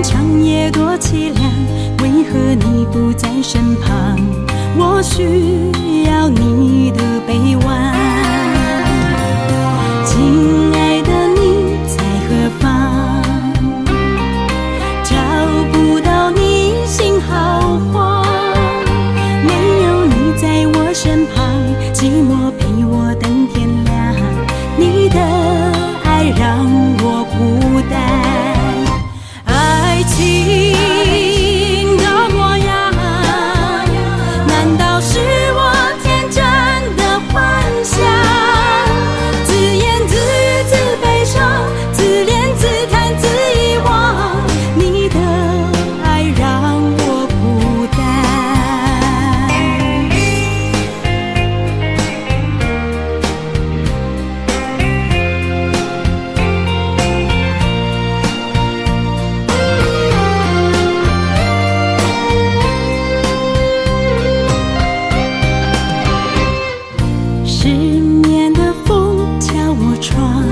长夜多凄凉，为何你不在身旁？我需要你的臂弯。亲爱的，你在何方？找不到你心好慌，没有你在我身旁，寂寞陪我等天亮。你的爱让我孤单，爱情的模样，难道是我天真的幻想？自言自语自悲伤，自怜自叹自遗忘，你的爱让我孤单。失眠的风敲我窗，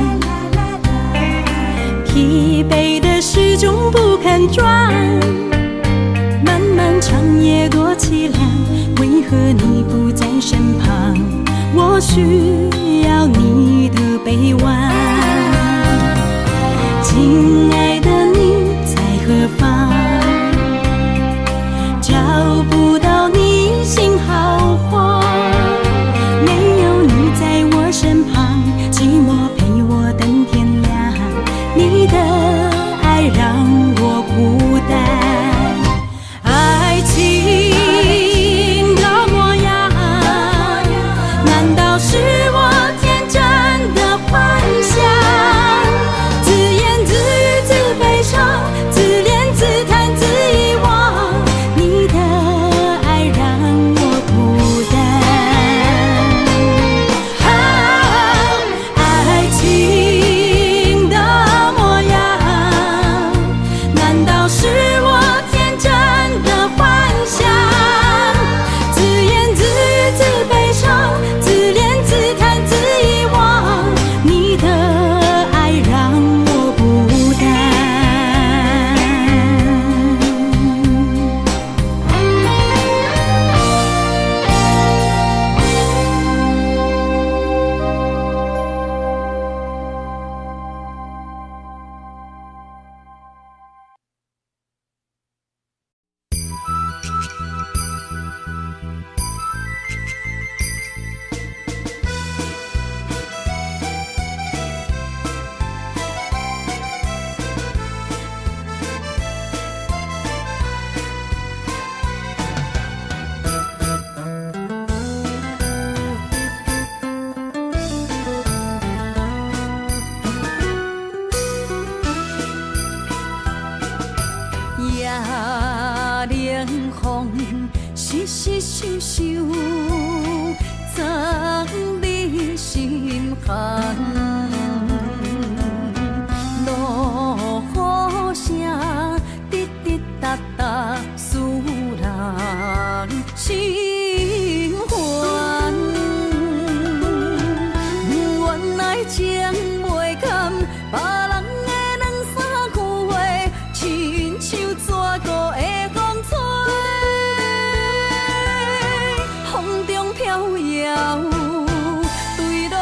疲惫的时钟不肯转。漫漫长夜多凄凉，为何你不在身旁？我需要你的臂弯。亲爱的，你在何方？找不到你心好慌，没有你在我身旁，寂寞陪我等天亮。你的爱让我孤单，爱情的模样，难道是我天真的幻想？自言自语自悲伤，自怜自叹自遗忘，你的爱让我孤单。爱情的模样，难道是我天真的幻想？自言自语自悲伤，自怜自叹自遗忘，你的爱让我孤单。夜冷风，细细想想，藏你心坎。落雨声，滴滴答答，使人心烦。原来情袂甘，别人的两三句话，亲像蛇孤的风吹，风中飘摇，坠落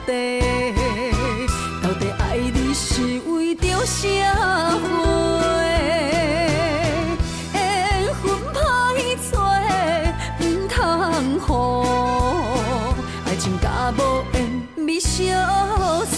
地。到底爱你是为着啥货？缘分歹找，唔通予爱情甲无缘咪相随。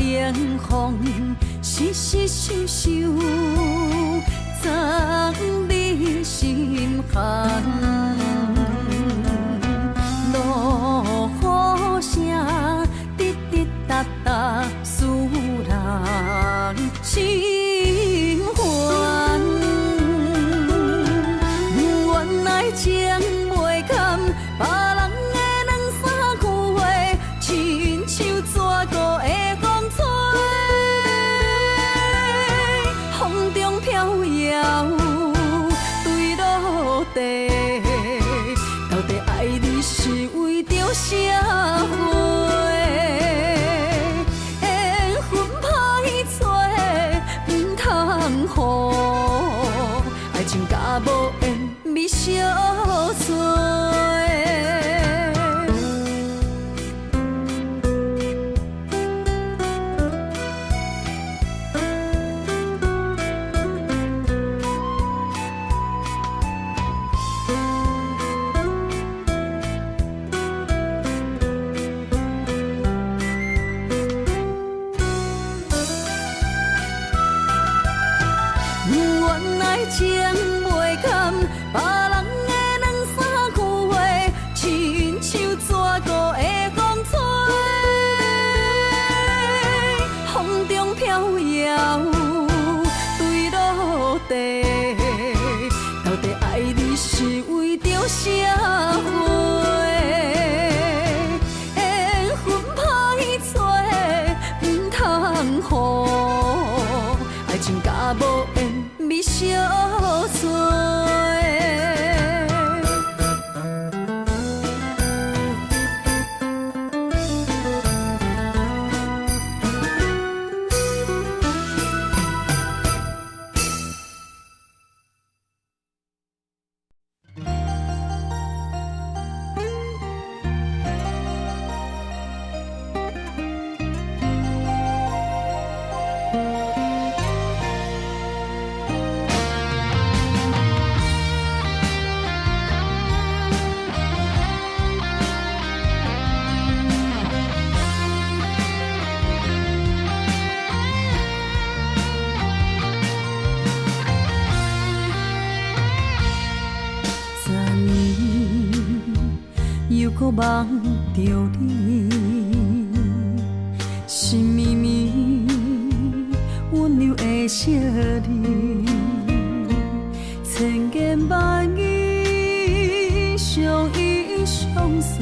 夜冷风，细细想想，藏你心坎。落雨声，滴滴答答，使人心烦。原来情情甲无缘未相随。情袂堪，别人的两三句话，亲像蛇孤的风吹，风中飘摇，坠落地。到底爱你是为着社会？缘分歹找，唔通予爱情甲无缘未相随。又搁梦着你，心绵绵温柔的笑脸，千言万语相依相随，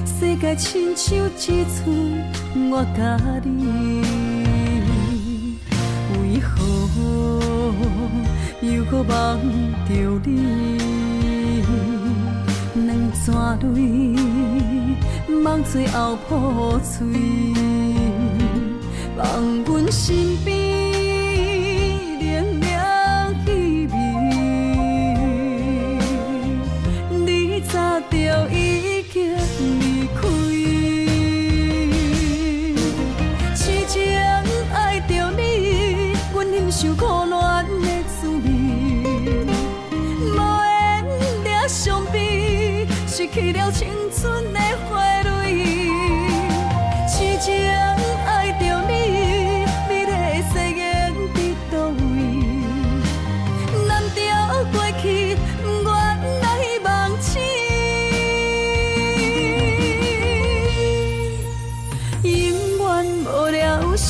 世界亲像一寸我甲你，为何又搁梦着你？两串泪，梦最后破碎，放阮身边凉凉气味。你早就已经离开，痴情爱着你，阮忍受苦恋的滋味，无缘抓伤悲。失去了青春的花蕊，痴情爱着你，美丽的誓言伫倒位？难调过去，不愿来忘记，永远无了时。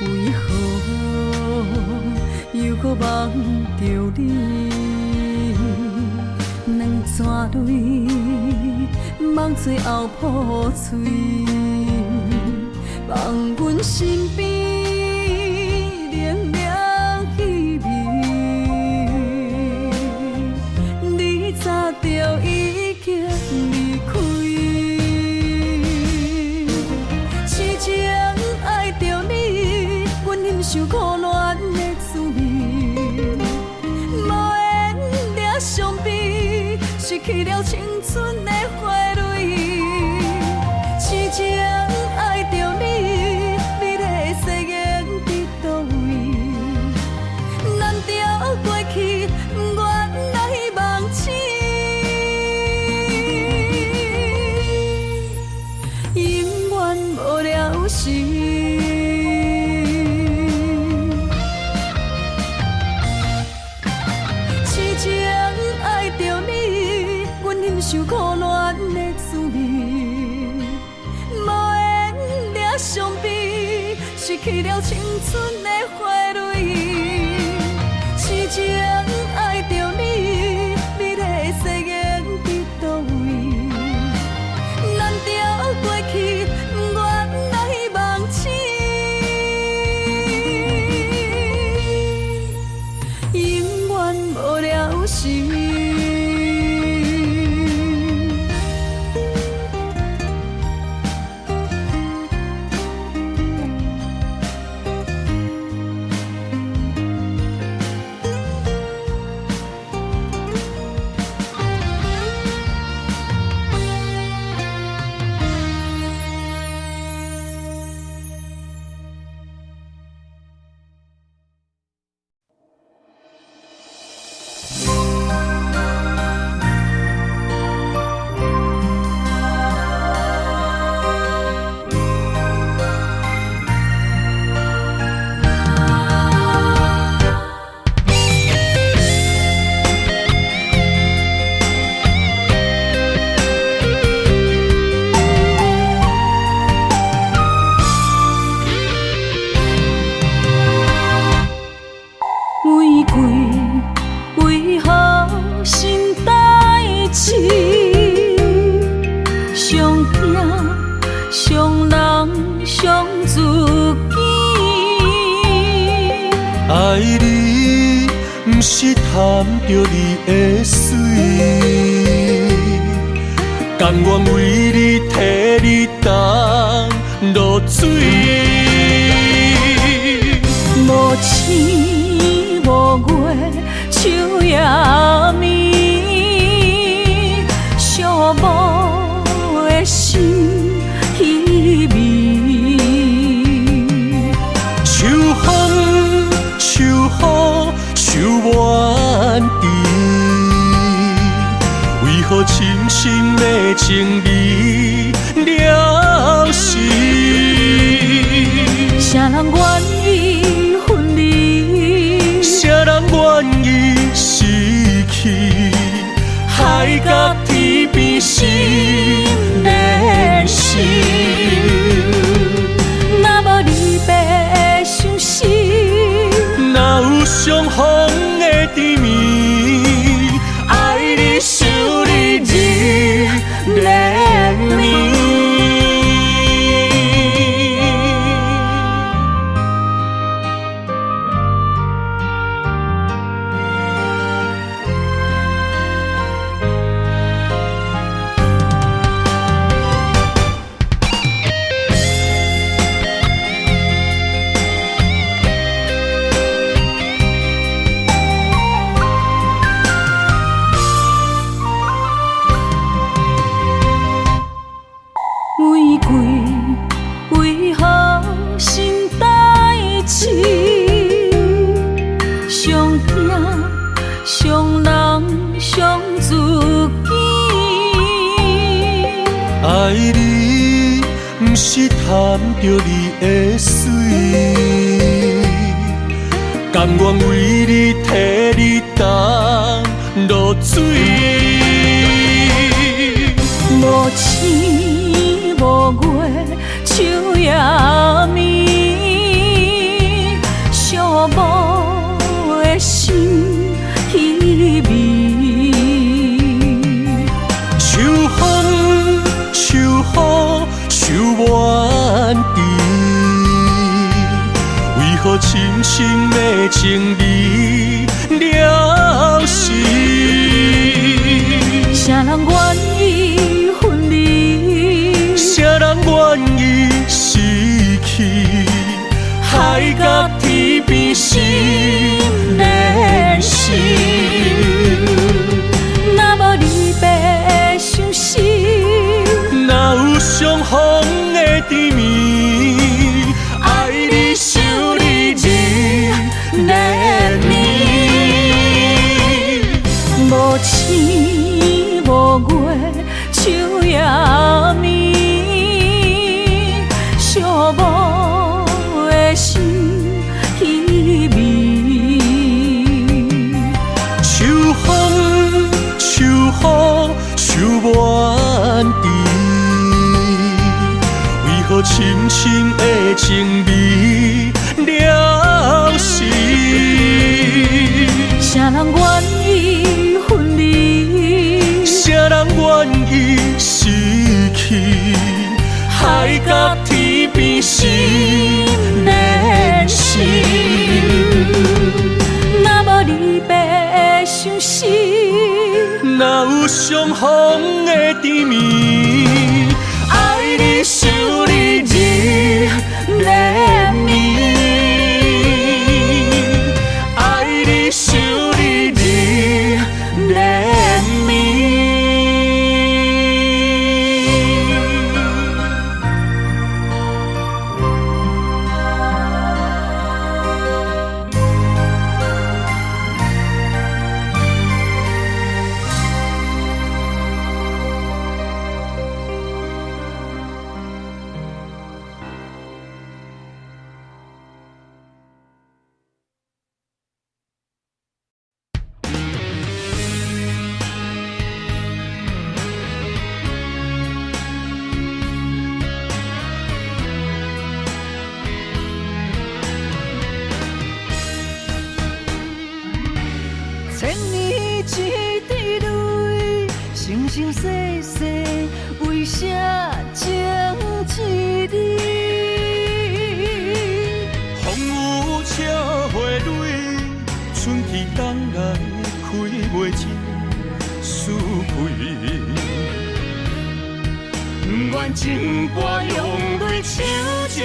为何又搁梦着你？两串泪，梦最后破碎，放阮身边凉凉气味。你早就已经离开，痴情爱着你。阮忍受苦恋的滋味，无缘抓伤悲，失去了青春的花蕊。痴情爱着你，美丽的誓言伫倒位？难调过去，不愿来忘记，永远无了时。受苦恋的滋味，无缘抓伤悲，失去了青春的花蕊。痴情爱着你，美丽的誓言伫倒位？难调过去，不愿来忘上自己。爱你，不是贪着你的水，甘愿为你替你当落水。无星无月，秋夜暝，寂寞的心稀微。秋风秋雨秋满地，为何深深的情义了时？啥人愿意分离？啥人愿意失去？海角天边心连心。若无离别伤心，哪有相逢的甜蜜？爱你想你日连绵。玫瑰为何心代志？上惊上人上自己。爱你，不是贪着你的水，甘愿为你替你当落水。无星无月，秋夜暝，寂寞的心稀微。秋风秋雨秋满地，为何深深的情义了时？啥人愿意分离？啥人愿意失去？海角天边心连心。若无离别伤心，哪有相逢的甜蜜？爱你想你日连绵。无星无月，秋夜暝，寂寞的心稀微。秋风秋雨秋满地，为何深深的情义了时？啥人愿意分离？啥人愿意失去？海角天边心连心。若无离别伤心，哪有相逢的甜蜜？爱你想你日连绵。爱你想你日连绵。阮情歌用泪唱尽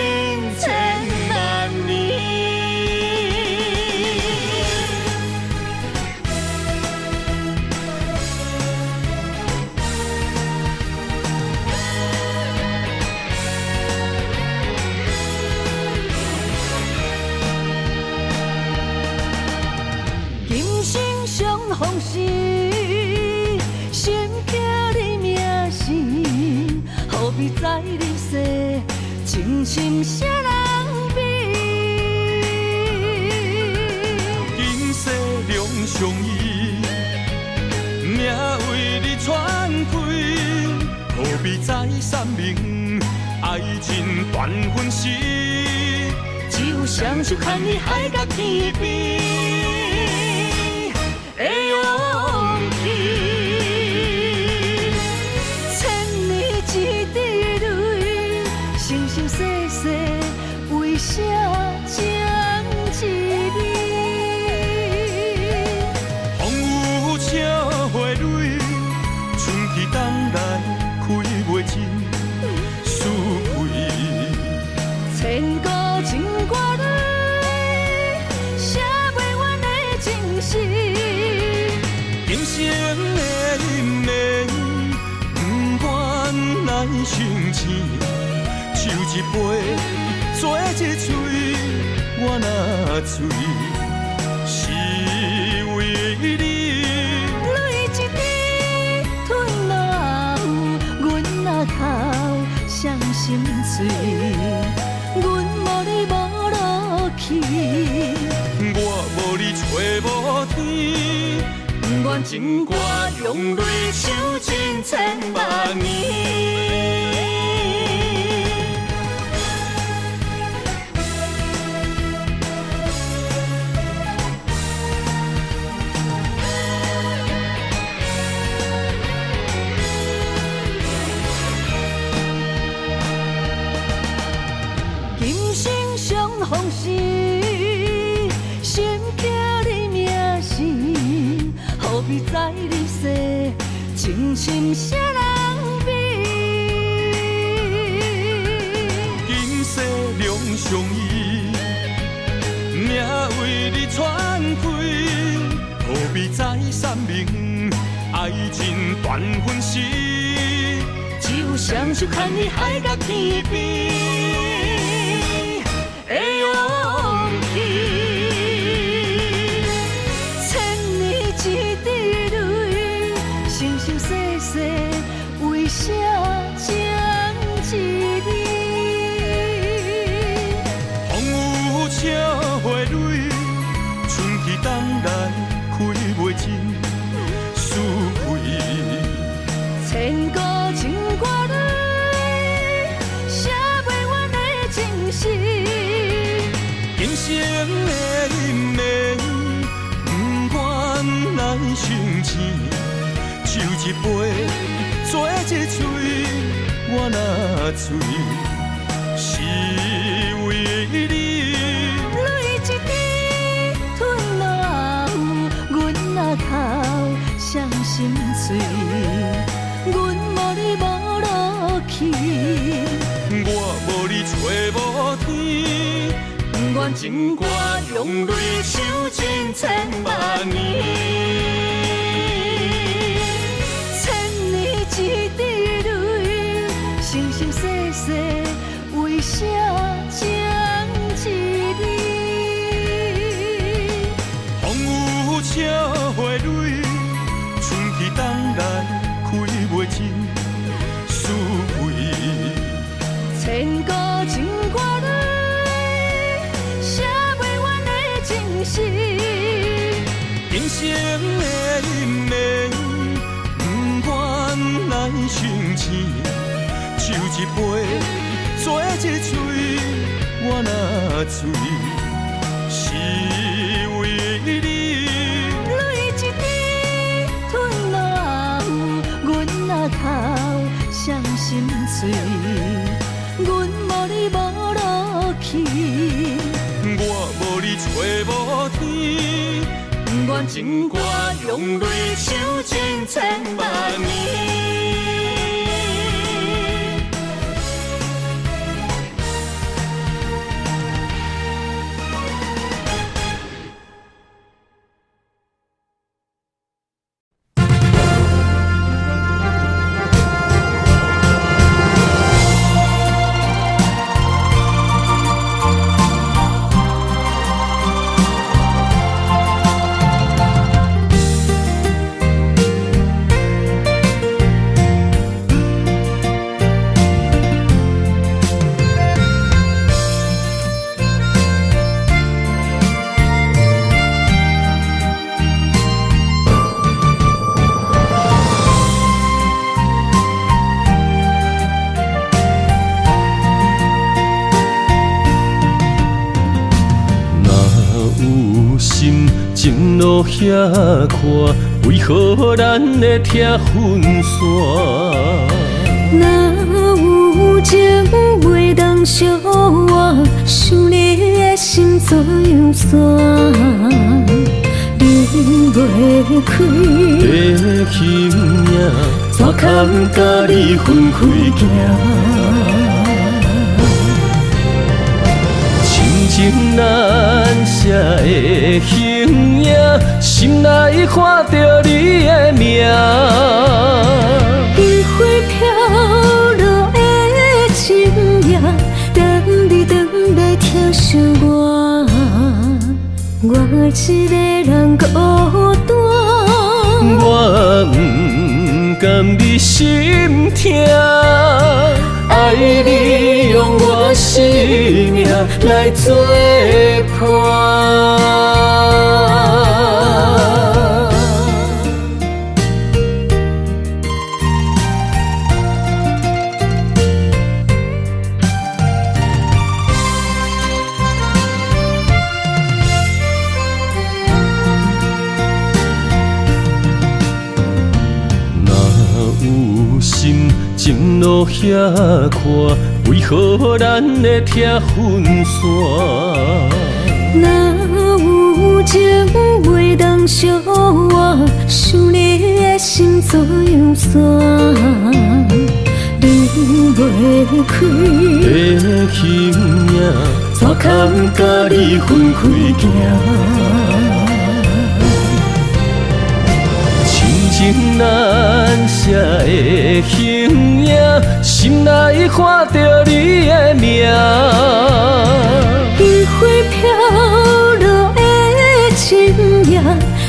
千万年。今生相逢时，心刻你名字，何必在你世，情深谁人比？今世两相依，命为你传开，何必再三明？爱情断分时，只有双手牵你海角天边的勇气。千年一滴泪，生生世世为啥将一你？风雨笑花蕊，春去冬来开袂尽思归。千古情歌里，写袂完的情诗。今生的忍耐，不愿来相见。手一杯，做一嘴，我若醉，是为你。泪一滴吞落喉，阮若哭伤心碎，阮无你无路去，我无你找无天。阮情歌用泪唱尽千万年。今生相逢时，心刻你名字，何必在你世，情深谁人比？今世两相依，命为你传开，何必再三明？爱情断分时，只有双手牵你海角天边的勇气。千年一滴泪，生生世世为啥将一你？风雨笑花蕊，春去冬来开袂尽思归。千古情歌里，写袂完的情诗。今生的忍耐，不愿来相见。手一杯，做一嘴，我若醉，是为你。泪一滴吞落喉，阮若哭伤心碎，阮无你无路去，我无你找无天。阮情歌用泪唱尽千万年。千年一滴泪，生生世世为啥将一你？风雨笑花蕊，春去冬来开袂尽思归。千古情歌里，写袂完的情诗。今生的忍耐，不愿来相见。手一杯，做一嘴，我若醉，是为你。泪一滴吞落喉，阮若哭伤心碎，阮无你无路去，我无你找无天。阮情歌用泪唱尽千万年。前路遐宽，为何咱会拆分散？若有情袂当相换，想你的心怎样散？离袂开的形影，怎堪甲你分开行？亲情难舍的形影，心内看着你的名。烟花飘落的深夜，等你回来疼惜我，我一个人孤单。我不甘你心痛，爱你用我生命来作伴。情路遐宽，为何咱会拆分散？若有情袂当相换，想你的心怎样散？离袂开的形影，怎堪甲你分开行？情难舍的形影，心内看着你的名。烟花飘落的深夜，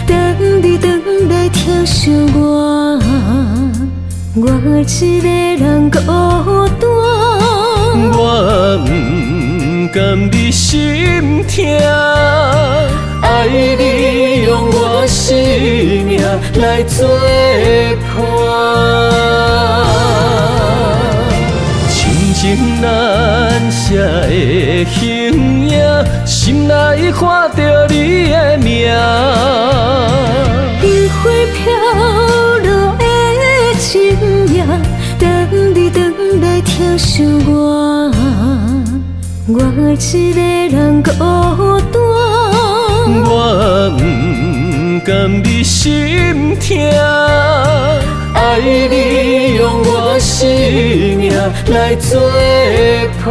等你回来疼惜我，我一个人孤单。我不甘你心痛，爱你用我生命来作伴。亲情难舍的形影，心内看着你的名。烟花飘落的深夜，等你回来疼惜我，我一个人孤单。我不甘你心痛，爱你用我生命来作伴。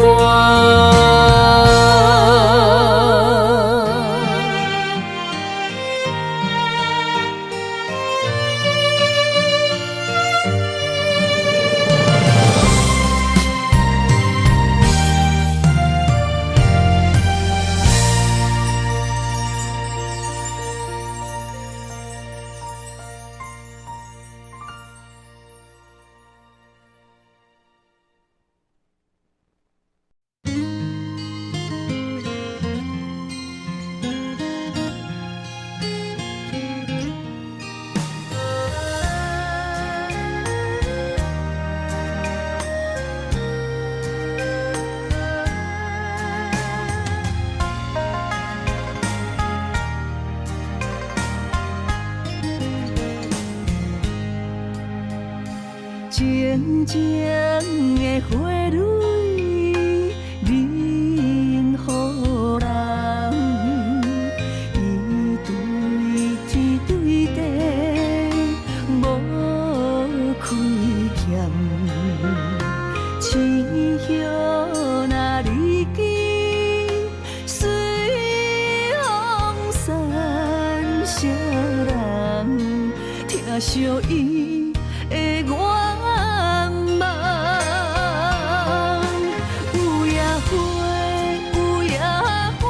静静的花蕊，任予人伊对天对地无亏欠。清香若离去，随风散，谁人听惜伊的愿望？有野花，有野花，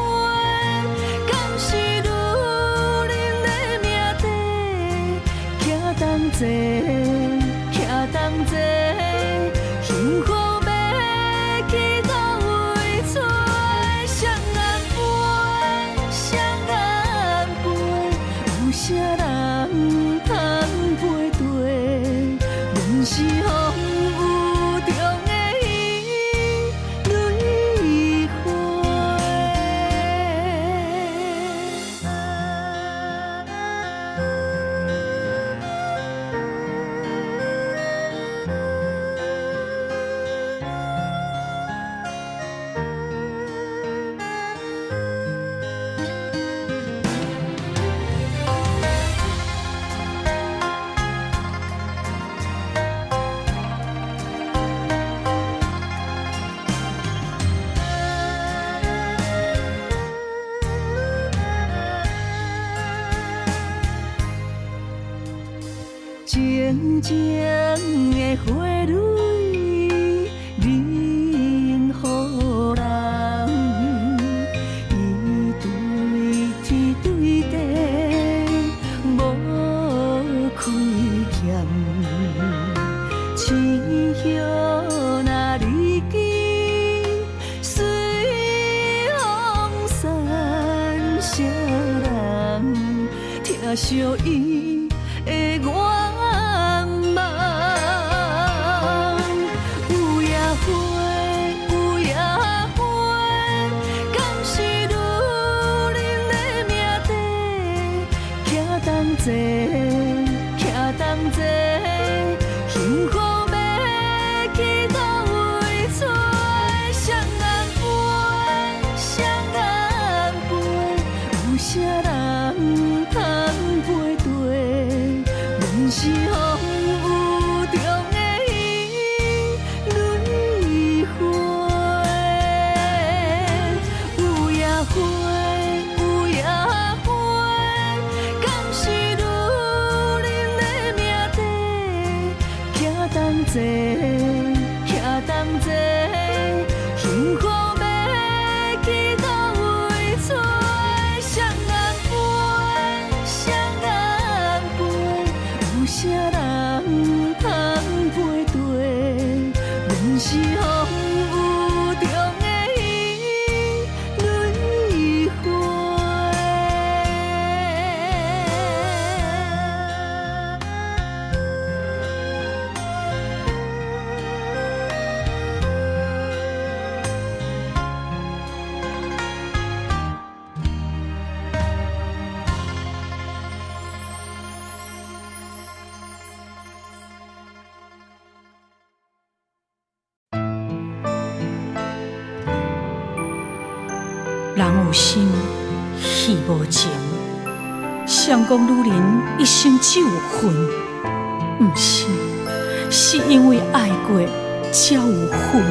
敢是女人的命题？徛同齐，徛同齐，幸福要去到位找？双眼飞，双眼飞，有啥人通陪对？纯情的花蕊，任予人伊对天对地无亏欠。痴叶若离去，随风散，谁人听惜伊的愿望？有野花，有野花，敢是女人的命题？徛同齐，徛同齐，幸福要去倒位找？双人陪，双人陪，有啥人通陪对？阮是风雨中的伊蕊花，有野花，有野花，敢是女人的命题？徛同齐，徛同齐，幸福要去倒位找？双人陪，双人陪，有啥人通陪对？阮是风雨中的伊蕊花。人有心，戏无情。谁讲女人一生只有恨？不是，是因为爱过才有恨。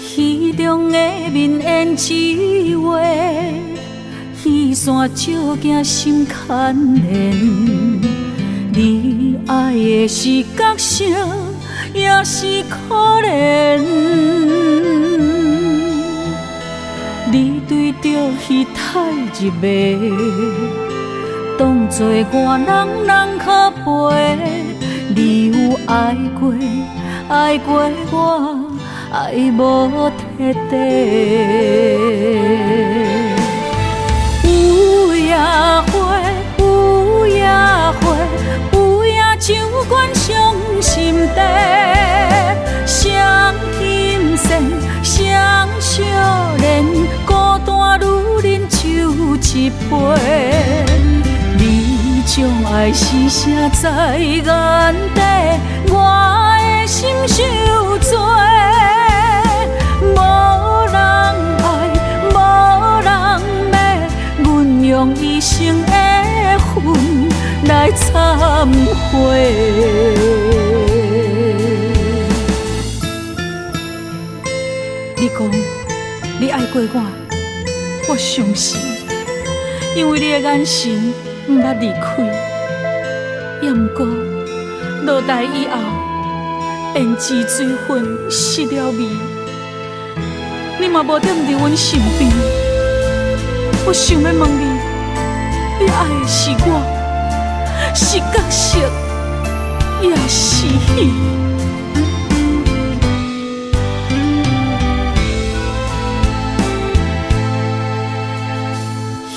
戏中的面演一话，戏线照镜心牵连。你爱的是角色，也是可怜。你对着戏太入迷，当作我人可陪。你有爱过，爱过我。爱无彻底，有野花，有野花，有野酒馆上心地，双心善，双笑脸，孤单女人就一杯。你将爱是写在眼底，我的心受罪。无人爱，无人骂，阮用一生的恨来忏悔。你讲你爱过我，我相信，因为你的眼神不捌离开。也毋过落台以后，胭脂水粉失了味。你嘛无踮伫阮身边，我想要问你，你爱的是我，是角色，也是戏？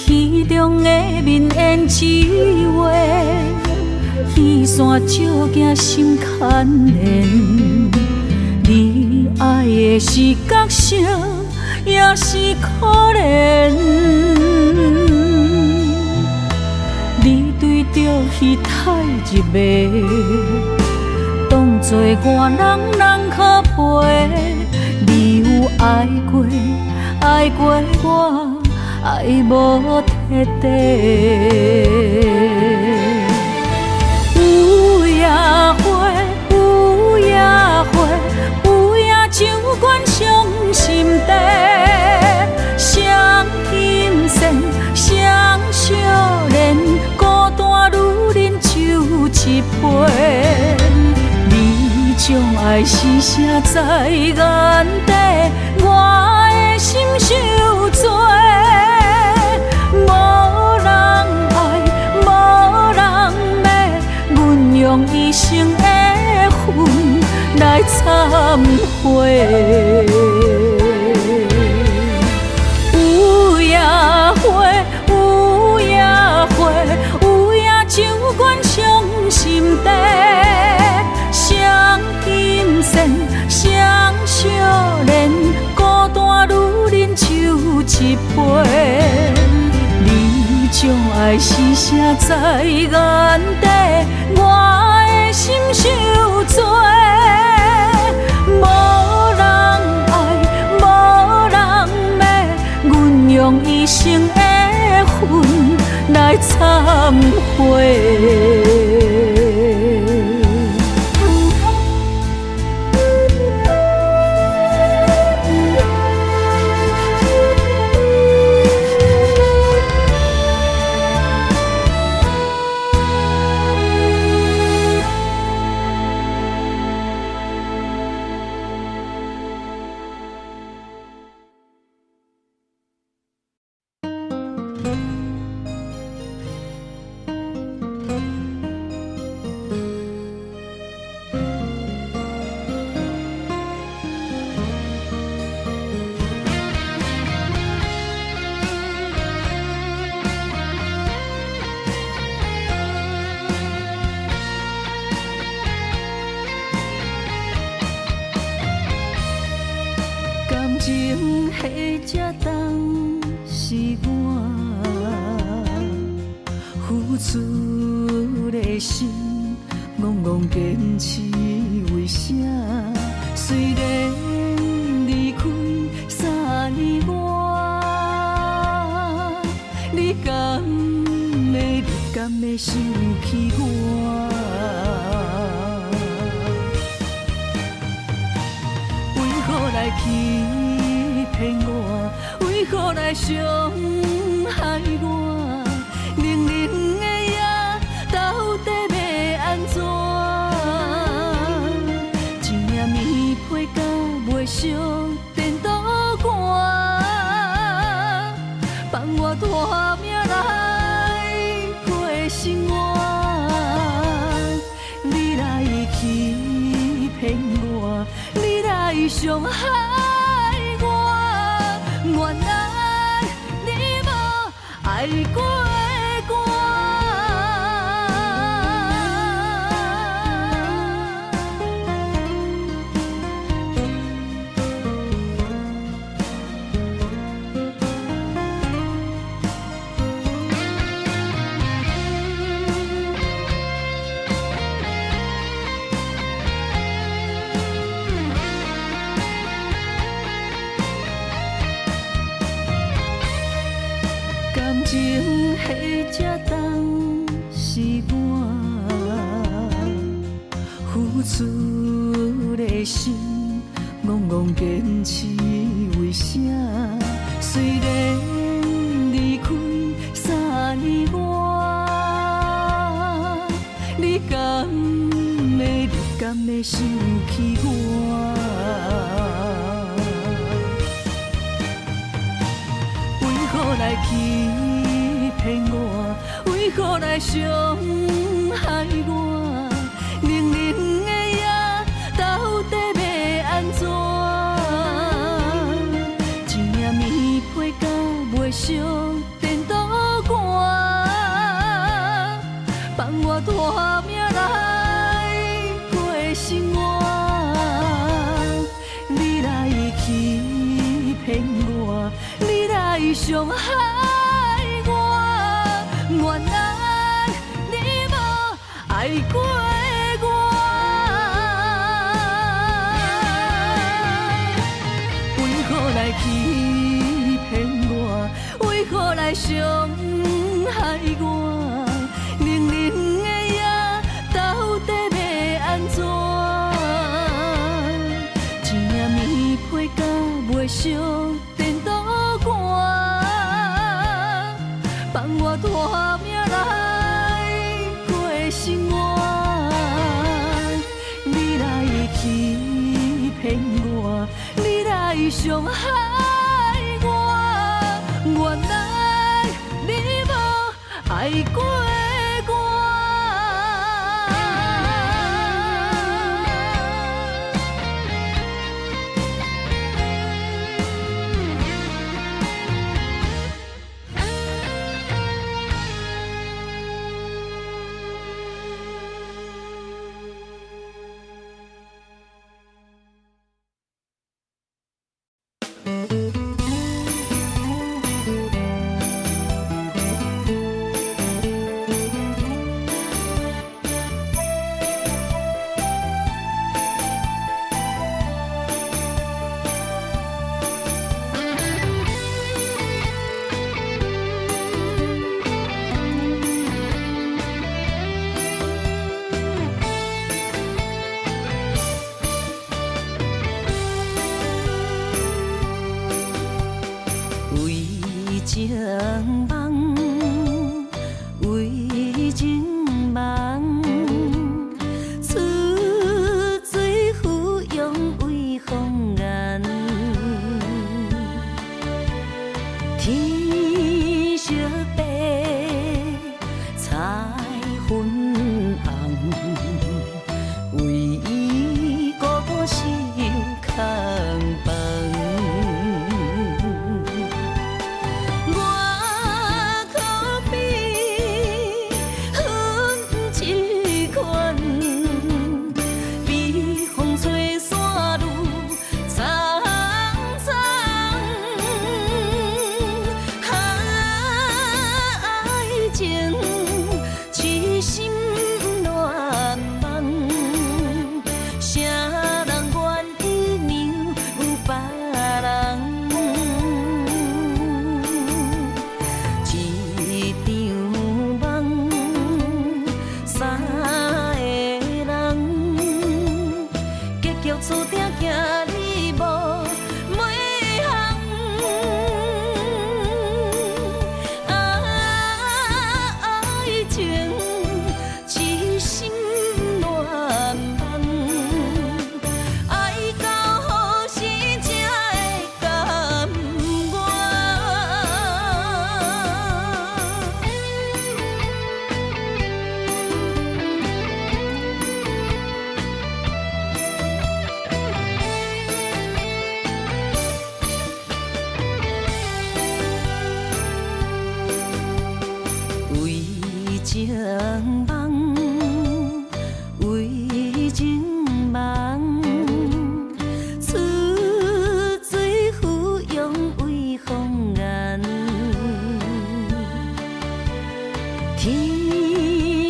戏中的面演一话，戏线照镜心牵连。你爱的是角色，也是可怜。你对着戏太入迷，当作我人可陪。你有爱过，爱过我，爱无彻地。有野花，有野花，有野酒馆上心地。双琴弦，双少年，孤单女人酒一杯。你将爱是啥在眼底，我的心伤多。无人爱，无人骂，阮用一生的魂来忏悔。有野花，有野花，有野酒馆上心地。双琴弦，双少年，孤单女人酒一杯。你将爱是啥在眼底，我的心伤多。无人爱，无人骂，阮用一生的魂来忏悔。情迄只重是我付出的心，戆戆坚持为啥？虽然离开3年外，你敢会想起我？为何来欺骗我？为何来伤害我？冷冷的夜，到底要安怎？一领棉被甲袂烧电倒寒，放我拖命来过生活。你来欺骗我，你来伤害我。原来你无爱过我。感情迄只重是我付出的心，戆戆坚持为啥？虽然离开3年外，你敢会想起我？为何来欺骗我？为何来伤害我？冷冷的夜，到底要安怎？一领棉被甲袂烧电倒寒，放我拖命来过生活。你来欺骗我，你来伤害我。原来你无爱过我。为何来欺骗我？为何来伤月烧颠倒寒，放我拖命来过生活。你来欺骗我，你来伤害我，原来你无爱过我。情梦，为情梦，出水芙蓉为风颜，天色白，彩云红，为伊孤单守空房。情梦，为情梦，出水芙蓉为风颜，天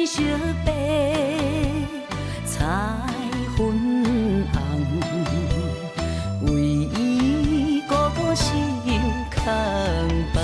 色白，彩云红，为伊孤单守空房。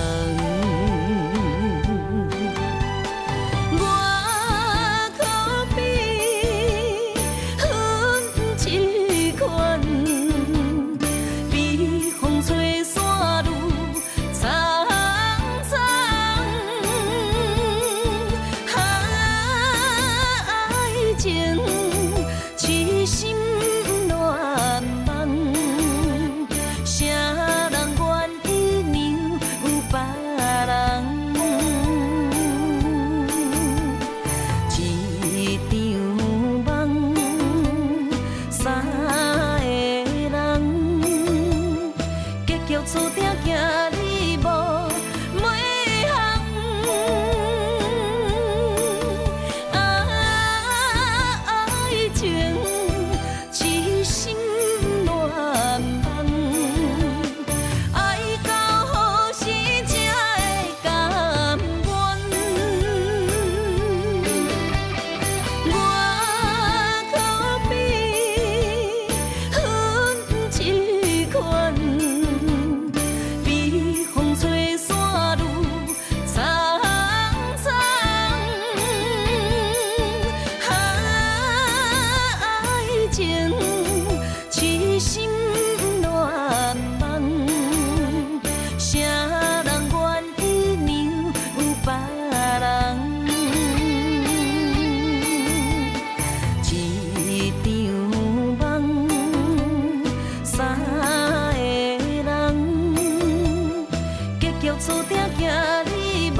注定行你无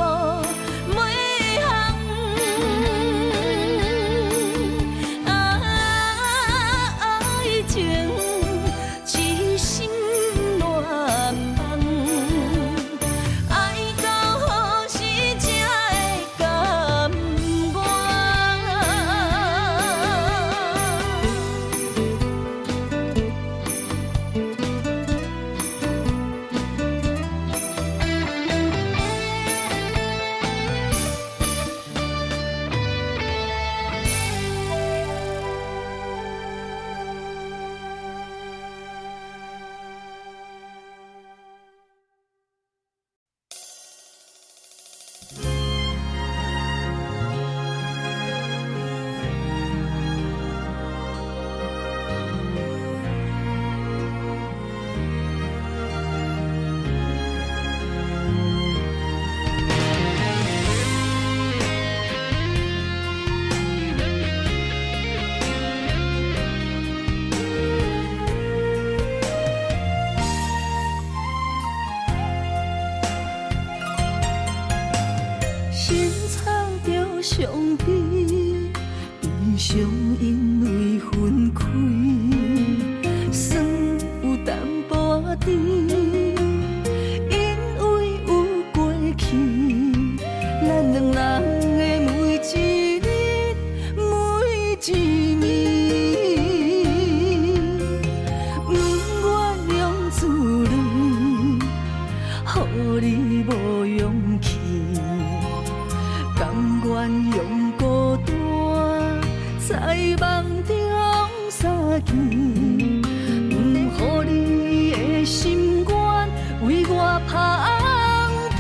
袂行。爱情一心乱梦，爱到何时才会甘心藏着伤悲，悲伤因为分开，酸有淡薄甜，因为有过去，咱两人的每一日每一暝，不愿用自泪，予你无勇气。甘愿用孤单，在梦中相见，不予你的心愿为我芳枝。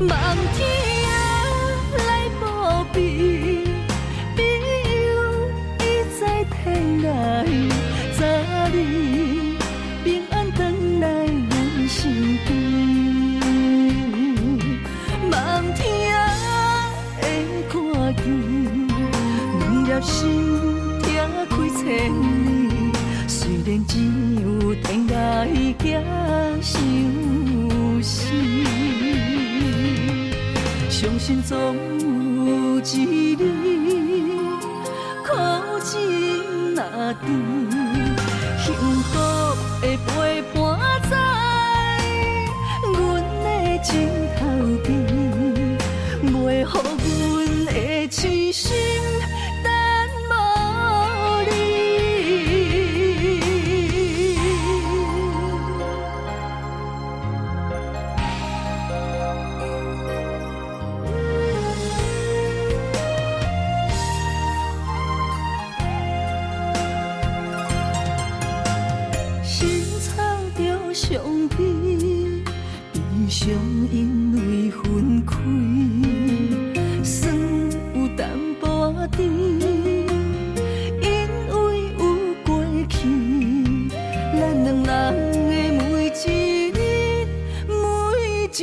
梦天来报备，朋友已在天涯，早日平安回来咱身边。梦听会看见，两粒心听开千里。虽然只有天涯行相思，相信总有一日，苦尽若甜，幸福的陪伴在阮的枕头边。袂予阮的痴心等无你。心藏着伤悲，悲伤因为分开。酸有淡薄甜，因为有过去，咱两人的每一日每一暝，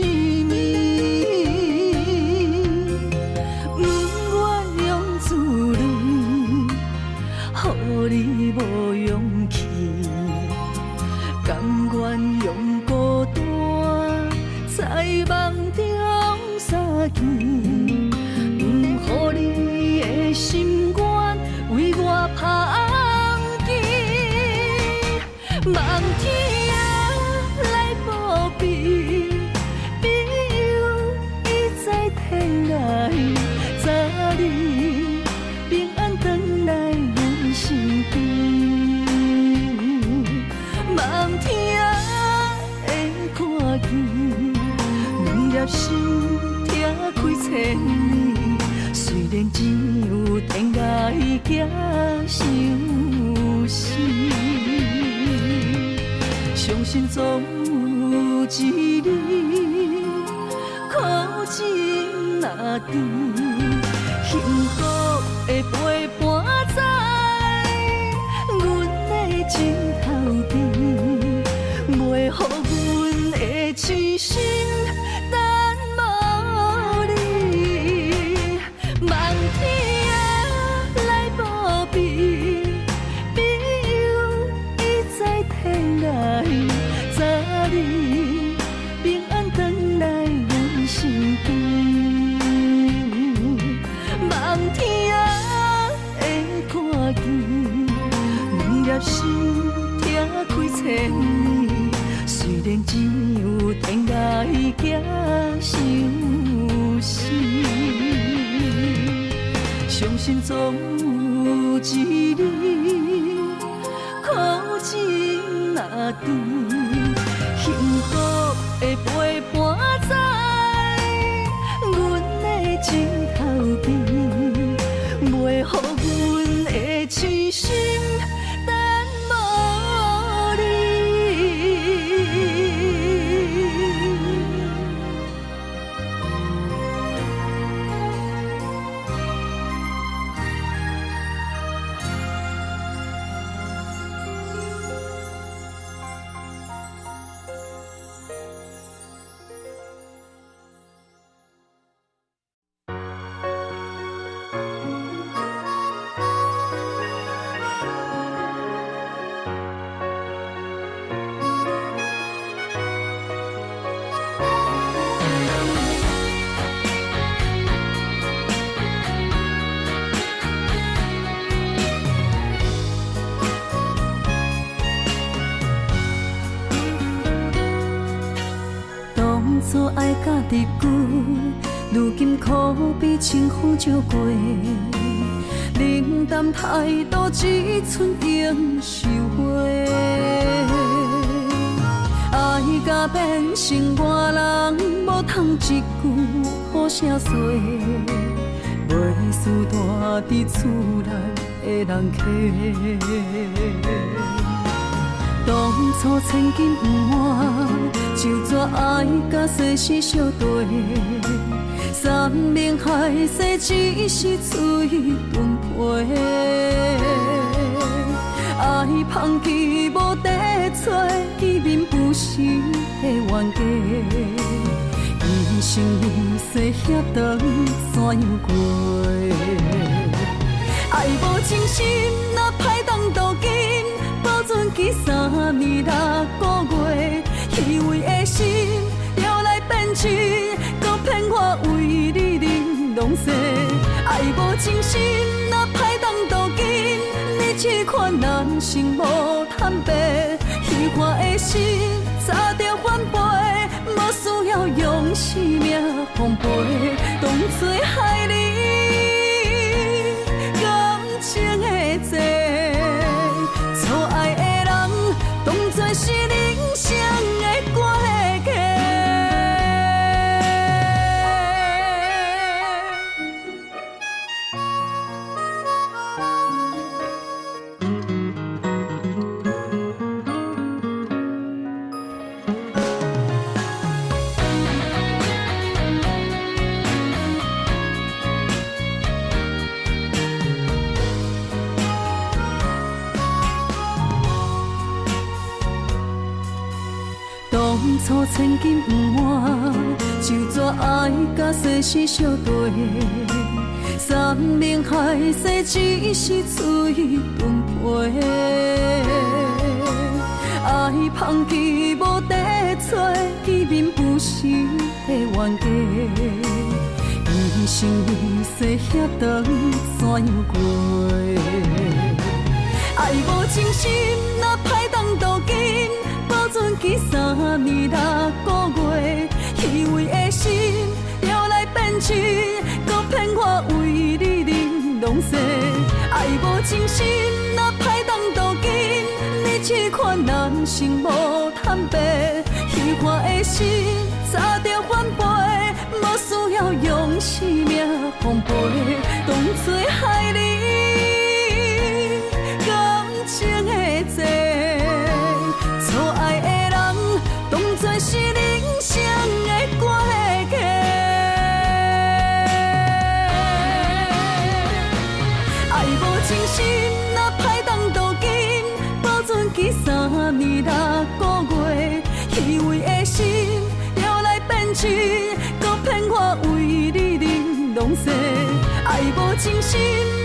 不愿用自泪，予你无勇气，甘愿用孤单，在梦中相见。予你的心愿为我芳枝，梦天来报备，朋友已在天涯，早日平安回来咱身边。梦天会看见，两粒心听开千里。虽然只有天涯行相思，相信总有一日，苦尽若甜，幸福的陪伴在阮的枕头边，袂予阮的痴心等无你。梦天来报备，朋友已在天涯，早日平开千年，虽然只有天涯行相思，相信总有一日，苦尽若甜，幸福的陪伴在阮的枕头边，袂予阮的痴心等无你。所爱甲日久，如今可比清风照过。冷淡态度只剩永收回。爱甲变成外人，无通一句好声说，袂输大伫厝内的人客。当初千金不换，就怎爱甲世事相对？山盟海誓只是嘴顿皮，爱放弃无地找，见面不是的冤家。一生一世遐长怎样过？爱无真心，哪歹当斗金？保存记3年6个月，虚伪的心摇来变真，搁骗我为你忍拢西。爱无真心，哪歹当斗金？你这款人生无坦白，虚幻的心早着反背，无需要用生命奉陪，当作害你感情的债。错爱的人，当作是人生的过客。当初千金不换，就怎爱甲世事相对？山盟海誓只是嘴顿皮，爱放弃无地找，见面不是的冤家。一生一世遐长怎样过？爱无真心，哪歹当斗金？保存记3年6个月，虚伪的心摇来变真，搁骗我为你忍拢西。爱无真心，哪歹当斗金？你这款人生无坦白，虚幻的心早着反背，无需要用生命奉陪，当作害你感情的债。错爱的人，当作是人生的过客。爱无真心，哪歹当斗金？保存记3年6个月，虚伪的心摇来变真，搁骗我为你忍拢西。爱无真心，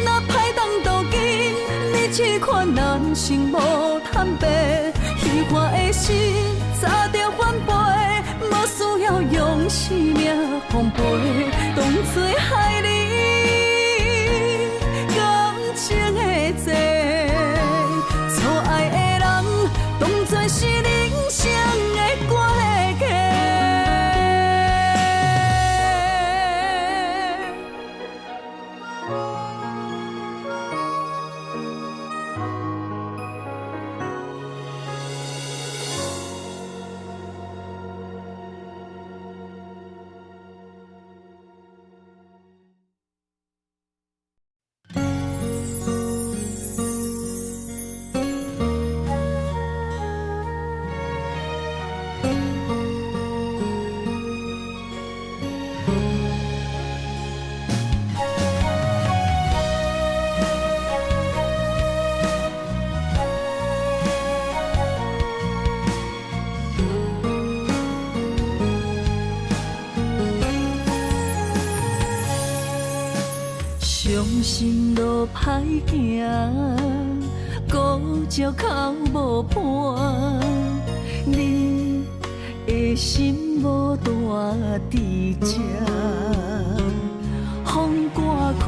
哪歹当斗金？你这款人生无坦白。虚幻的心早着反背，无需要用生命奉陪，当作害你感情的债。错爱的人，当全是人生的过客。伤心路歹行，孤石口无伴。你的心无大伫这，风刮开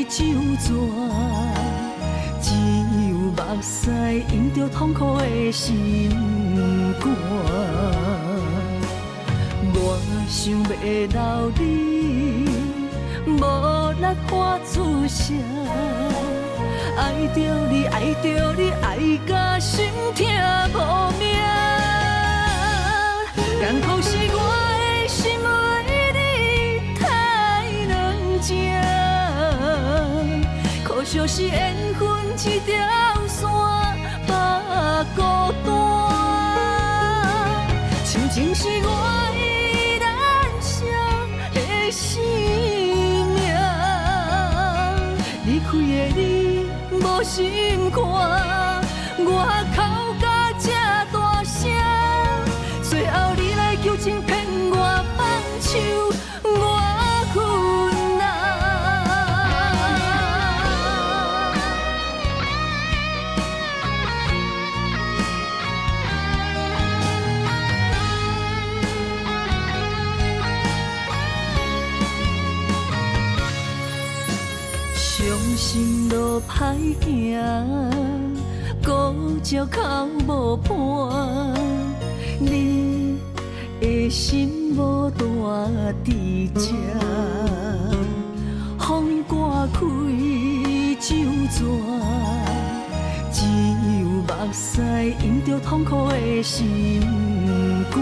酒泉，只有目屎引着痛苦的心肝。我想要留你。无力发出声，爱着你，爱着你，爱甲心痛无命。艰苦是我的心为你太软情，可惜是缘分一条线把孤单。亲情是我依然伤的心。离开的你无心看，我哭甲这大声，最后你来求情骗我放手，我困难。伤心路歹行，孤石口无伴。你的心无大伫这，风刮开酒泉，只有目屎引着痛苦的心肝。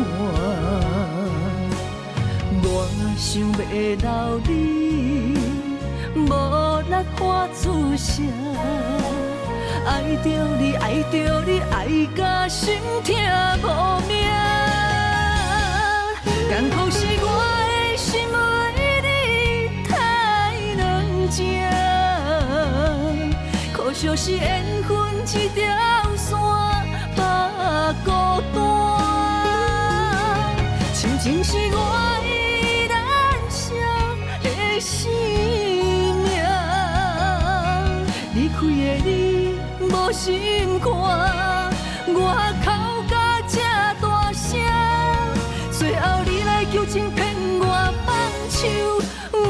我想要留你。无力发出声，爱着你，爱着你，爱甲心痛无命。艰苦是我的心为你太软情，可惜是缘分一条线把孤单。亲情是我依然伤的心。离开的你无心看，我哭甲这大声，最后你来求情骗我放手，我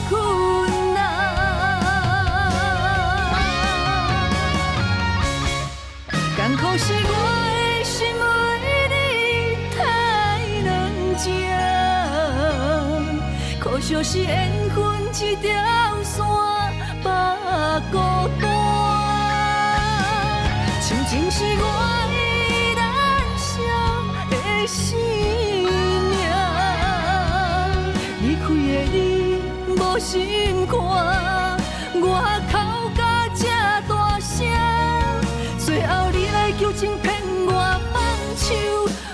困难。艰苦是我的心为你太软情，可惜是缘分一条线。把孤单，亲情是我依然伤的生命。离开的你无心看，我哭甲这大声，最后你来求情骗我放手，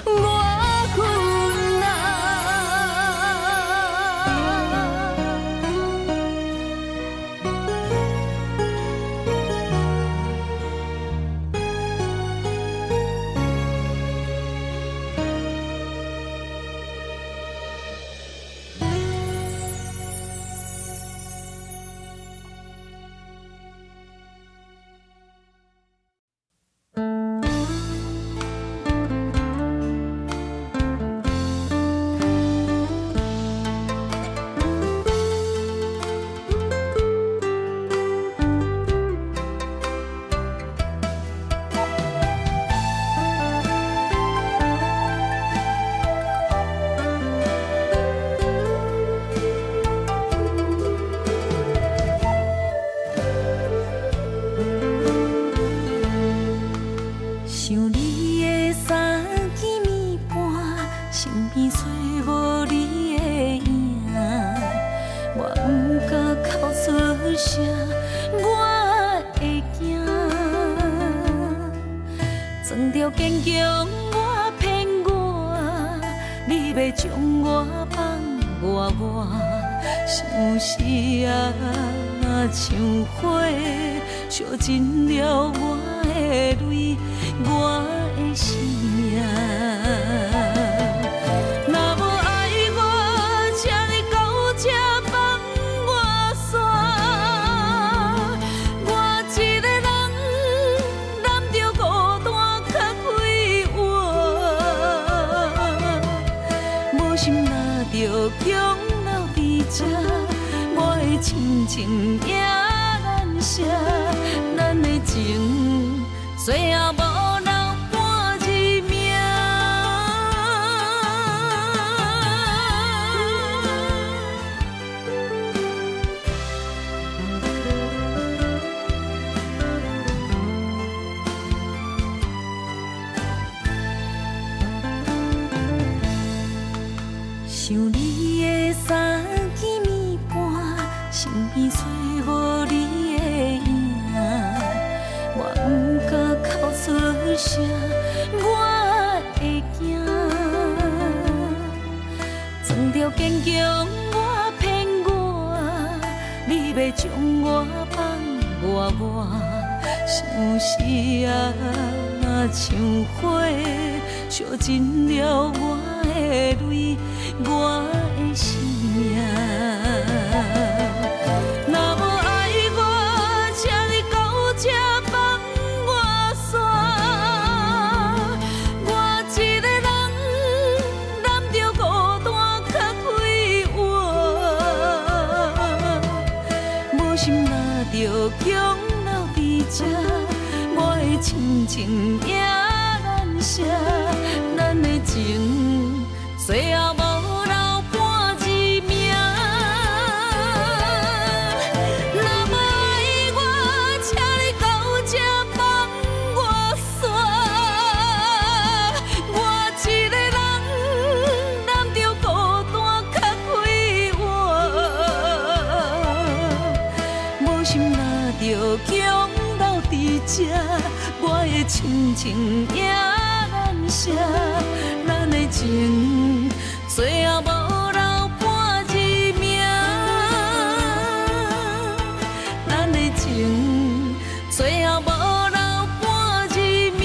我困难。的三更暝半，身边找无你的影，我不敢哭出声，我会惊。装着坚强，我骗我，你要将我放我，想是啊，像火烧尽了我的泪，我的生命。若无爱我，请你到这放我煞。我一个人揽着孤单较快活，无心若着强留伫这，我的亲情也难舍，咱的情最后无留半一命。想你的三更暝半，身边找无你的影，我不敢哭出声，我会惊。装着坚强，我骗我，你要将我放我，想是啊，像火烧尽了我的泪，我的生命。若无爱我，请你到这放我煞。我一个人揽着孤单较快活，无心若着强留伫这，我的亲情也难舍，咱的情最后无留半一命。若无爱我，请你到这放我煞。我一个人揽着孤单较快活，无心若着强留伫这，我的亲情也难舍，咱的情最后无留半一命，咱的情最后无留半一命。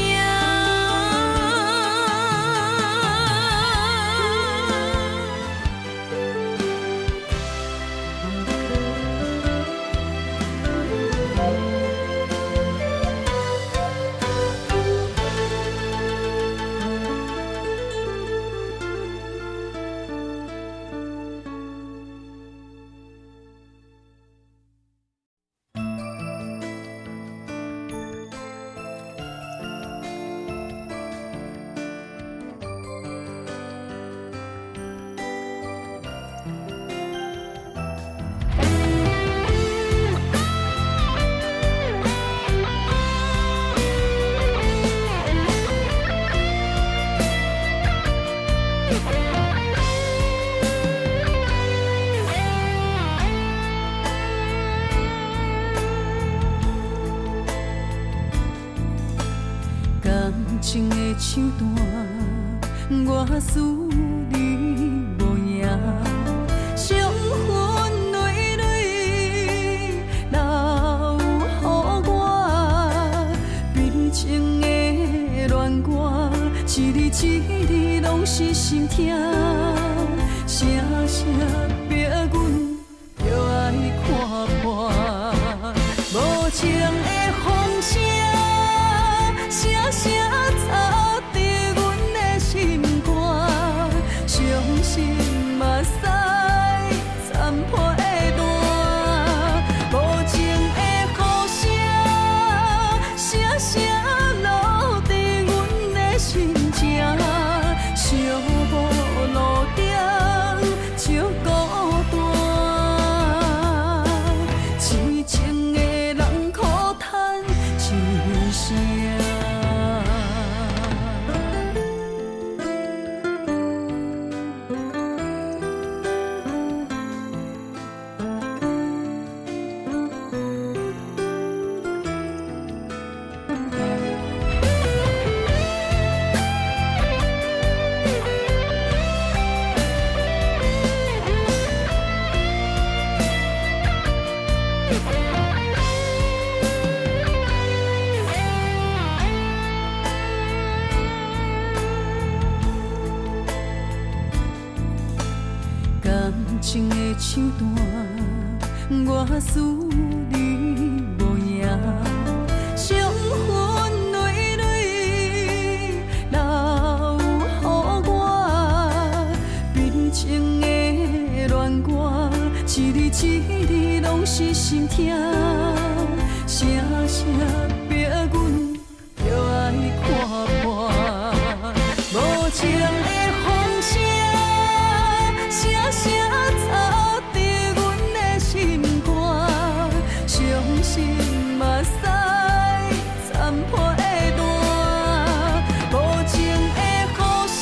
情的手段，我思你无影，伤痕累累留予我，悲情的恋歌，一字一字拢是心痛，声声逼阮着爱看破，无情的风声。声声插伫阮的心肝，伤心嘛使残破的弹，无情的雨声，声声落伫阮的心情，寂无路灯，就孤单。情的手段，我思你无影，伤痕累累留予我，悲情的恋歌，一字一字拢是心痛，声声逼阮着爱看破，无情的风声，声声吵伫阮的心肝，伤心目屎残破的蛋，无情的雨声，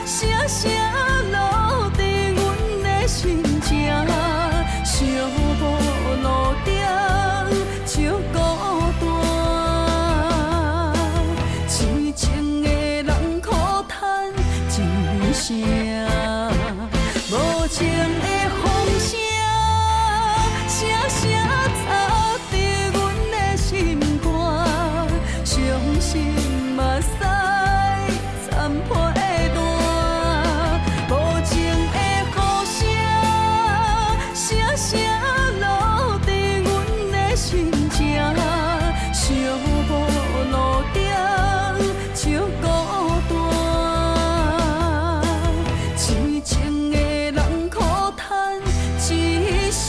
声声落伫阮的心情，寂寞路顶照孤单，痴情的人苦叹一声，无情的风声，声声吵伫阮的心肝，伤心目屎残破的蛋，无情的雨声，声声落伫阮的心情，寂寞路顶照孤单，痴情的人苦叹一声。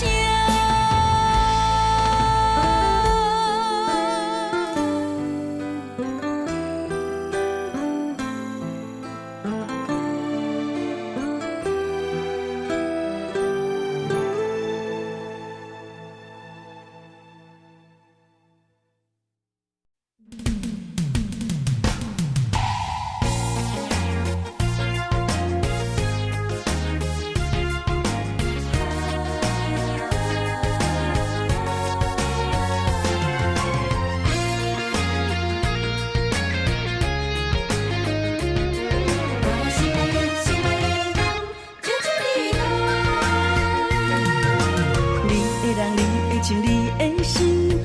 你的心，予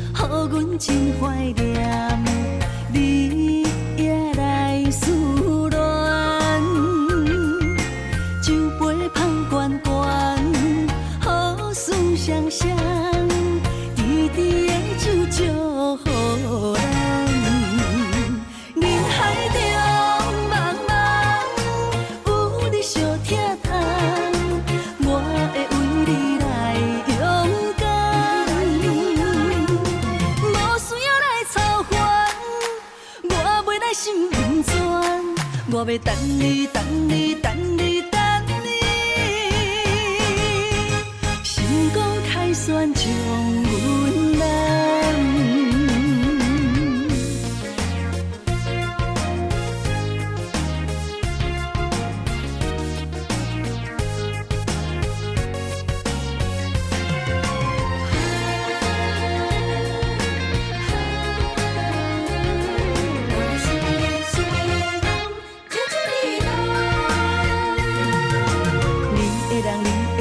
阮真怀念，你也来思恋，酒杯香悬悬，好事双双，甜甜的酒祝福咱。人海中茫茫，有你相疼痛，我会为你来勇敢。心温泉，我要等你，等你，等你，等你。心光开旋将阮揽。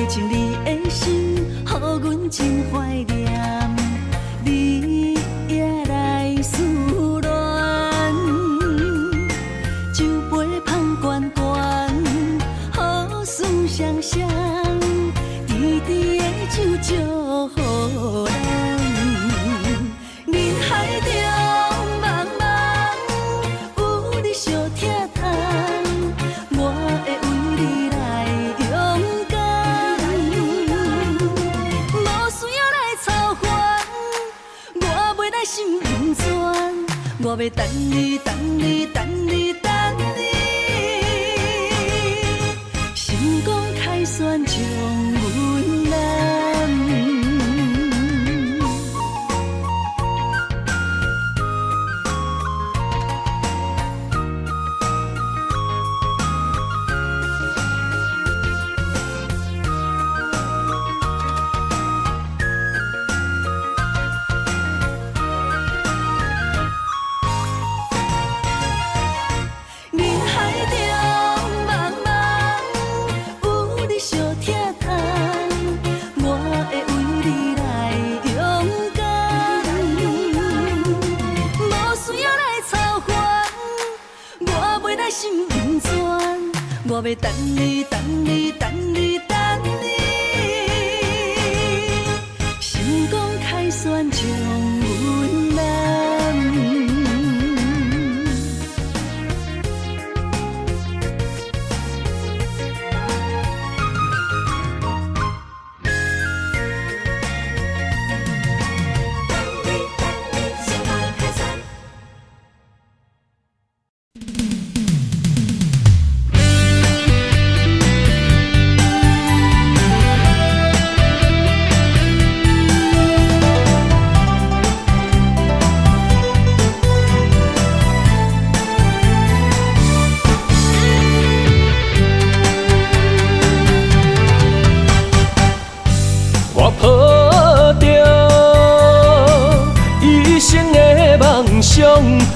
情你的心，予阮真怀念，你也来思恋，酒杯香悬悬，好事双双，甜甜的酒祝福咱。人海中茫茫，有你相疼痛，我会为你来勇敢。心温泉，我要等你，等你，等你，等你。心光开旋将阮揽。心温泉，我要等你，等你，等你，等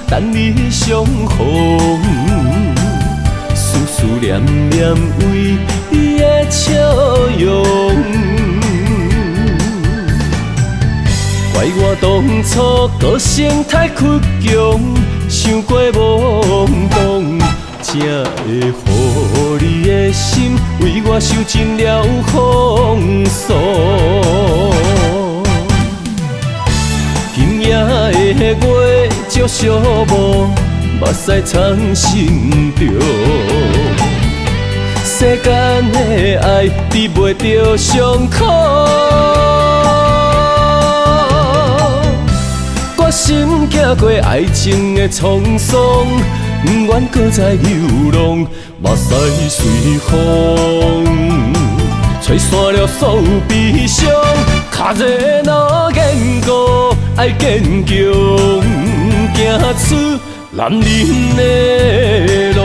等你相逢。思思念念为你的笑容，怪我当初个性太倔强，想过懵懂，才会予你的心为我受尽了风霜。今夜的月照寂寞，目屎藏心中。世间的爱治袂着伤苦，我心行过爱情的沧桑，不愿搁再流浪，目屎随风，吹散了所有悲伤。脚热若坚固，爱坚强，行出男人的路。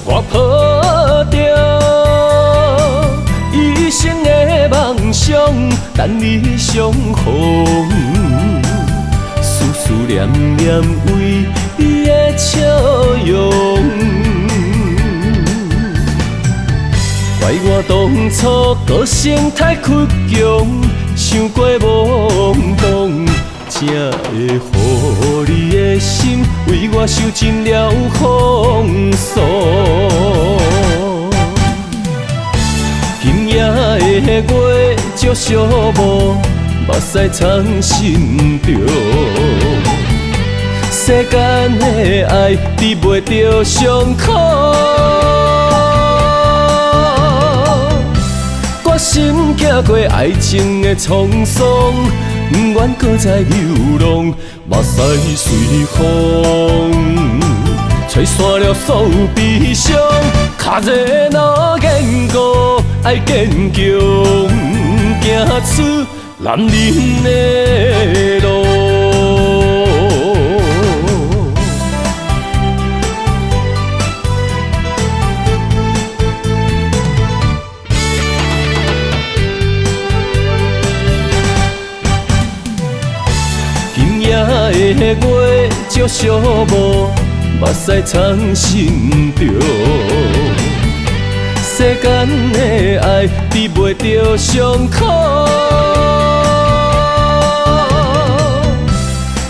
我抱着一生的梦想，等你相逢。思思念念为你的笑容，怪我当初个性太倔强，想过懵懂，才会予你的心为我受尽了风霜。今夜的月照寂寞，目屎藏心中。世间的爱治袂着伤苦，我心行过爱情的沧桑，不愿搁再流浪，目屎随风，吹散了所有悲伤。脚热若坚固，爱坚强，行出男人的路。的月照寂寞，目屎藏心中。世间的爱治袂着伤苦，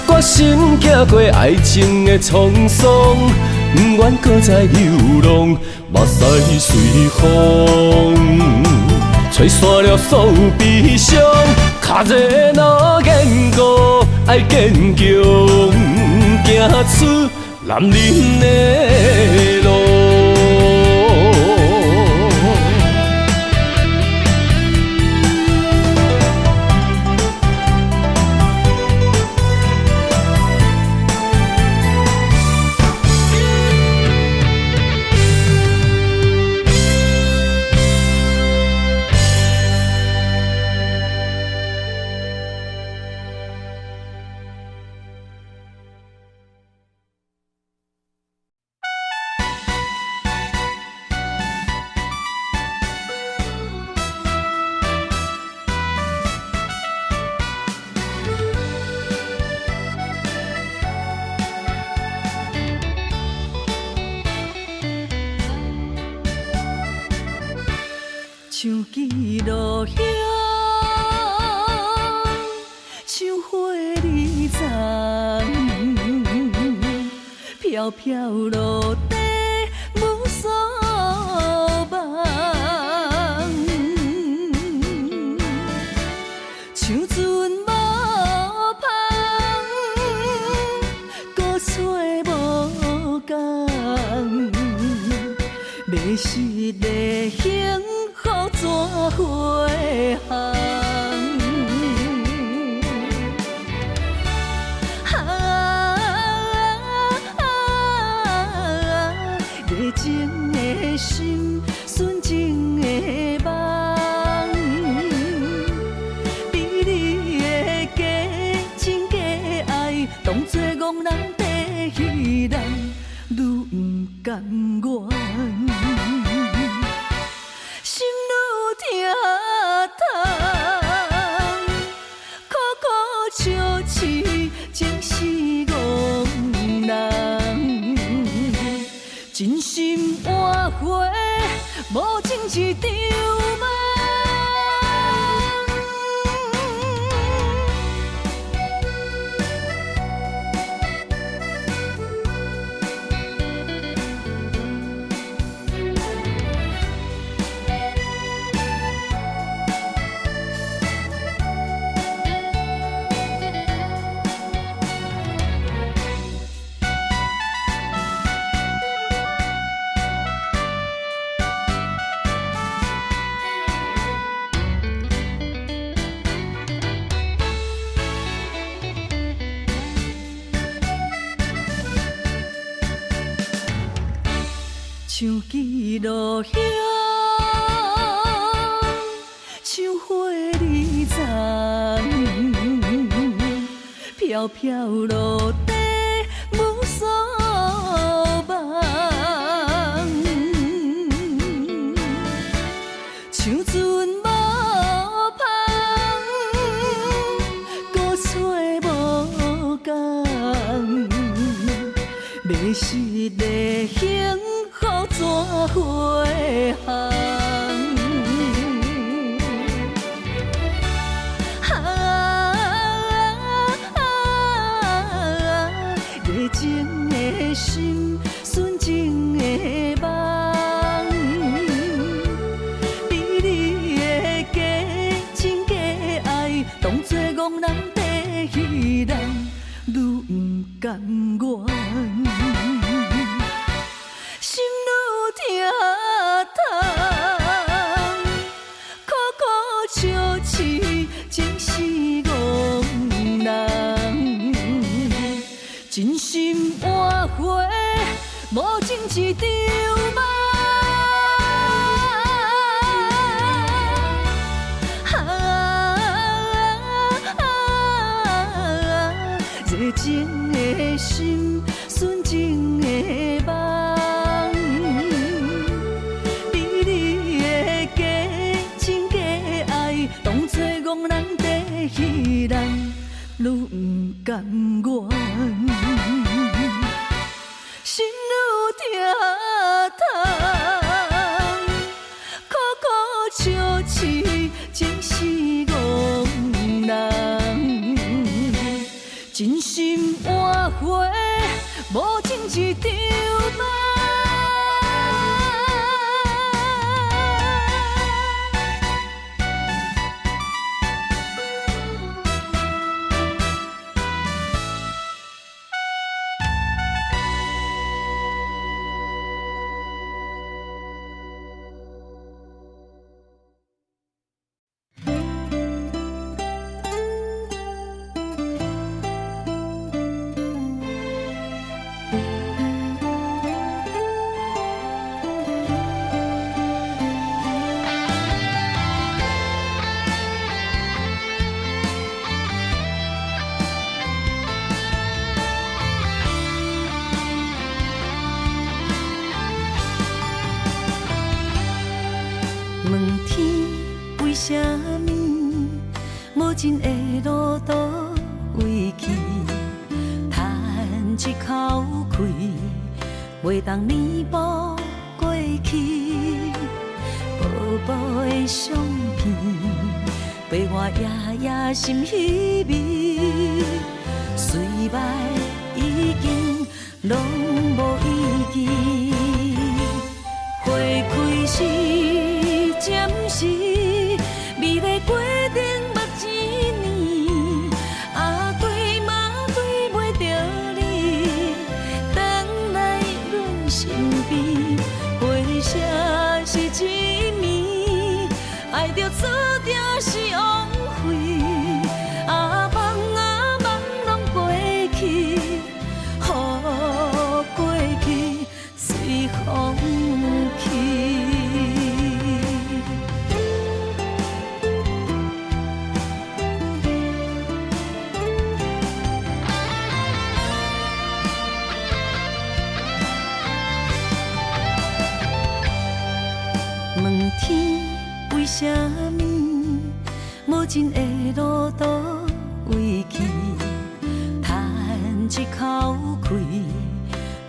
我心行过爱情的沧桑，不愿搁再流浪，目屎随风，吹散了所有悲伤。脚热若坚固，爱坚强，行出男人的路。像记录香，像花儿丛，飘飘落地无所望。像船无帆，孤吹无讲，迷失的幸福怎回航？热情的一场梦。像记录遐，像花儿丛，飘飘落地无所望。像船无帆，孤吹无讲，迷失的幸福怎回航？热情的心，纯情的梦，比你的假情假爱，当作憨人地戏人，愈不甘愿。心愈疼痛，苦苦笑痴，情是憨人。真心换回无情一场梦。热情的心，纯情的梦，比你的假情假爱，当作憨人地戏人，愈不甘愿。心愈疼痛，苦苦笑痴，情是憨人。真心换回无情一场梦。问天为什么无情的路倒位去？叹一口气，袂当弥补过去。薄薄的相片，陪我夜夜心稀微。虽然已经拢无意义，花开时暂时，美丽过程目一年，啊对嘛对袂着你，等来阮身边，回声是一暝，爱着错着是枉费，啊梦拢过去，予过去随风去。问天为什么无情的路倒位去？叹一口气，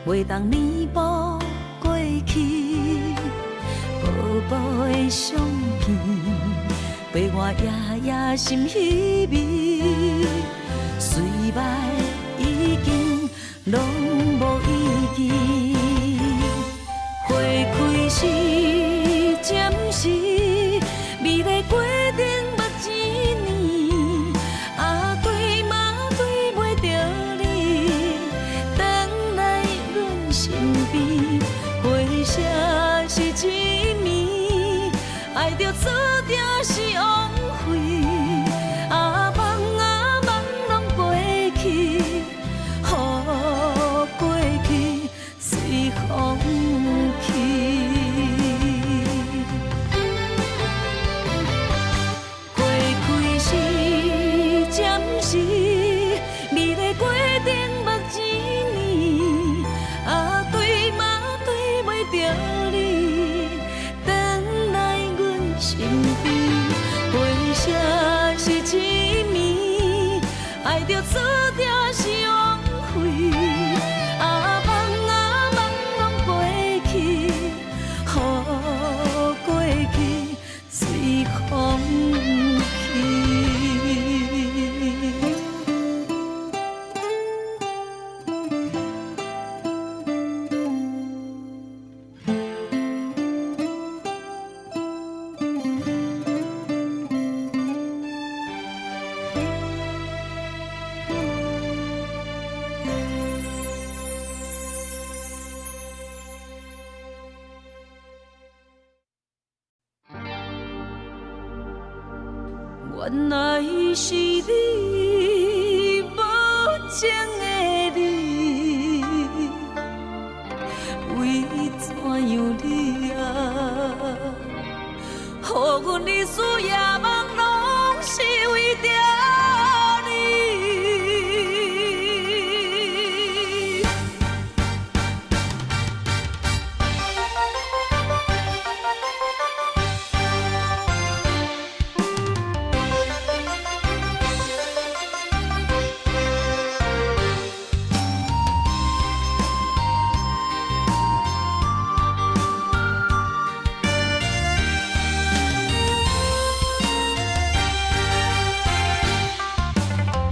袂当弥补过去。薄薄的相片，陪我夜夜心稀微。虽然已经拢无意义，花开时暂时，美丽过程目一年，啊对嘛对袂着你，等来阮身边，回声是一暝，爱着注定是枉费，啊梦拢过去，予过去随风去。花开时暂时，美丽过程目一年，啊对嘛对袂着你，等来阮身边，回声是一暝，爱着注定是枉费，啊梦拢过去，予过去随风去。原来是你，无情的你，为怎样你啊？予阮日思夜梦，拢是为着你。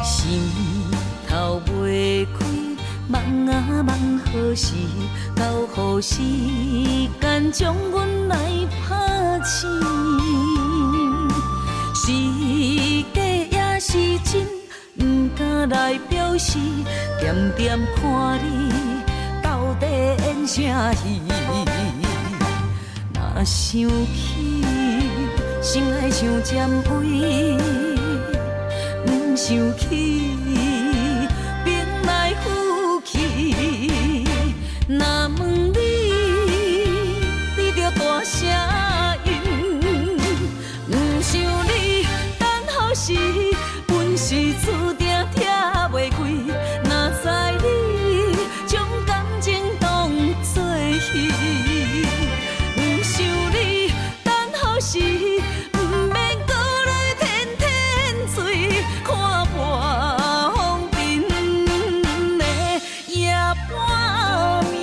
心头袂开，梦啊梦何时到？予时间将阮来拍醒。是假也是真，不敢来表示。点点看你到底演啥戏？若想起，心爱像尖位。不想起，兵来虎去。若问你，你着大声应。不想你等候时，阮是注定拆袂开。若知你将感情当作戏，不想你等候时，不免搁来天天醉。看破风尘的夜半暝，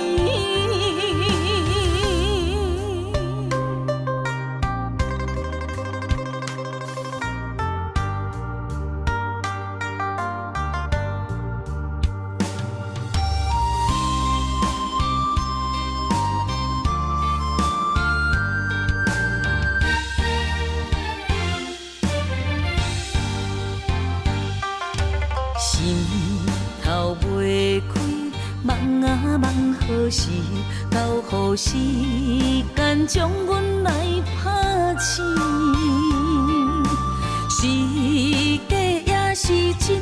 心头袂开，梦啊梦何时到？予时间将阮来拍醒。是假也是真，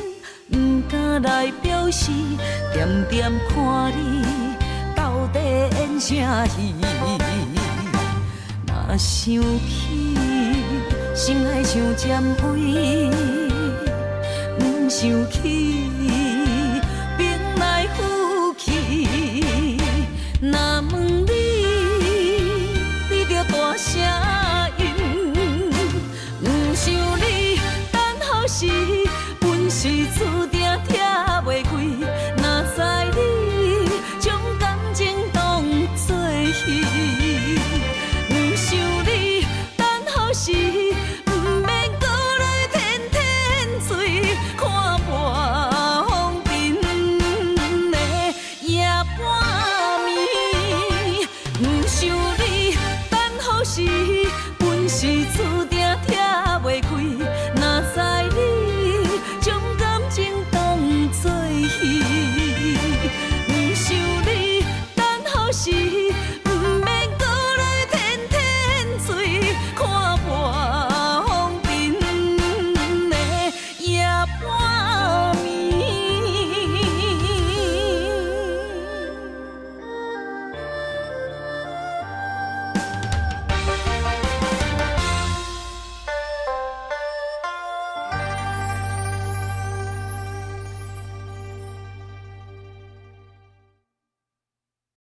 不敢来表示。点点看你到底演啥戏？若想起，心爱像尖位。不想起，